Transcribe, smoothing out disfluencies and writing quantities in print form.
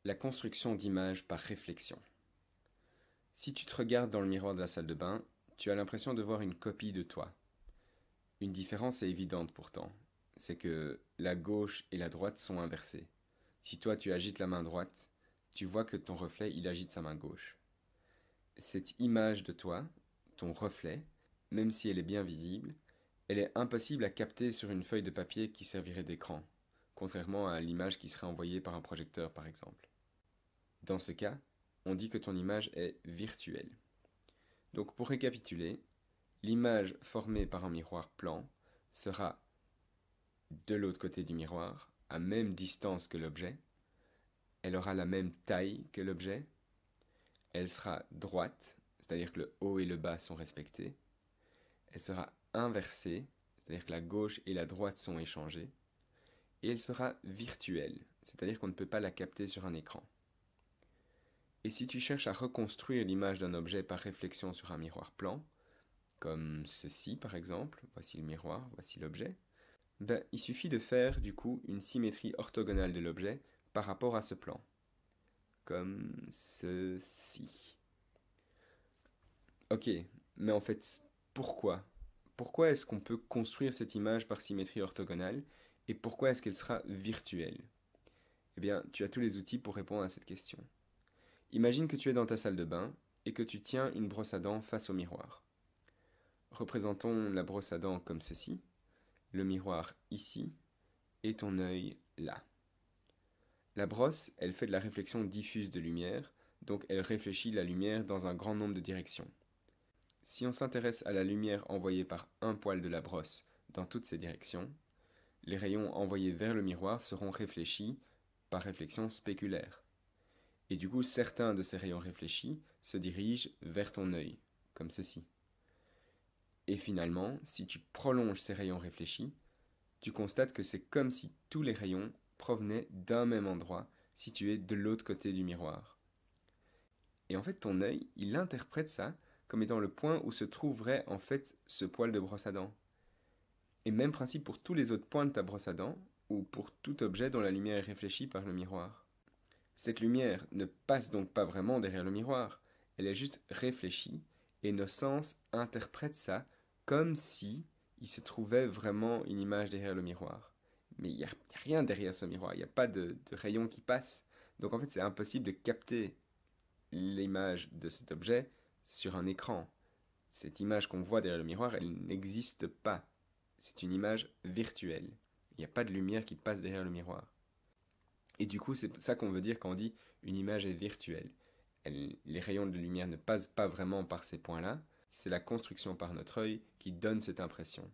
La construction d'images par réflexion. Si tu te regardes dans le miroir de la salle de bain, tu as l'impression de voir une copie de toi. Une différence est évidente pourtant, c'est que la gauche et la droite sont inversées. Si toi tu agites la main droite, tu vois que ton reflet il agite sa main gauche. Cette image de toi, ton reflet, même si elle est bien visible, elle est impossible à capter sur une feuille de papier qui servirait d'écran, contrairement à l'image qui serait envoyée par un projecteur par exemple. Dans ce cas, on dit que ton image est virtuelle. Donc pour récapituler, l'image formée par un miroir plan sera de l'autre côté du miroir, à même distance que l'objet, elle aura la même taille que l'objet, elle sera droite, c'est-à-dire que le haut et le bas sont respectés, elle sera inversée, c'est-à-dire que la gauche et la droite sont échangées, et elle sera virtuelle, c'est-à-dire qu'on ne peut pas la capter sur un écran. Et si tu cherches à reconstruire l'image d'un objet par réflexion sur un miroir plan, comme ceci par exemple, voici le miroir, voici l'objet, ben, il suffit de faire du coup une symétrie orthogonale de l'objet par rapport à ce plan, comme ceci. Ok, mais en fait, pourquoi? Pourquoi est-ce qu'on peut construire cette image par symétrie orthogonale et pourquoi est-ce qu'elle sera virtuelle? Eh bien, tu as tous les outils pour répondre à cette question. Imagine que tu es dans ta salle de bain et que tu tiens une brosse à dents face au miroir. Représentons la brosse à dents comme ceci, le miroir ici et ton œil là. La brosse, elle fait de la réflexion diffuse de lumière, donc elle réfléchit la lumière dans un grand nombre de directions. Si on s'intéresse à la lumière envoyée par un poil de la brosse dans toutes ces directions, les rayons envoyés vers le miroir seront réfléchis par réflexion spéculaire. Et du coup, certains de ces rayons réfléchis se dirigent vers ton œil, comme ceci. Et finalement, si tu prolonges ces rayons réfléchis, tu constates que c'est comme si tous les rayons provenaient d'un même endroit situé de l'autre côté du miroir. Et en fait, ton œil, il interprète ça comme étant le point où se trouverait en fait ce poil de brosse à dents. Et même principe pour tous les autres points de ta brosse à dents, ou pour tout objet dont la lumière est réfléchie par le miroir. Cette lumière ne passe donc pas vraiment derrière le miroir, elle est juste réfléchie, et nos sens interprètent ça comme si il se trouvait vraiment une image derrière le miroir. Mais il n'y a rien derrière ce miroir, il n'y a pas de rayon qui passe. Donc en fait c'est impossible de capter l'image de cet objet sur un écran. Cette image qu'on voit derrière le miroir, elle n'existe pas. C'est une image virtuelle. Il n'y a pas de lumière qui passe derrière le miroir. Et du coup, c'est ça qu'on veut dire quand on dit une image est virtuelle. Les rayons de lumière ne passent pas vraiment par ces points-là. C'est la construction par notre œil qui donne cette impression.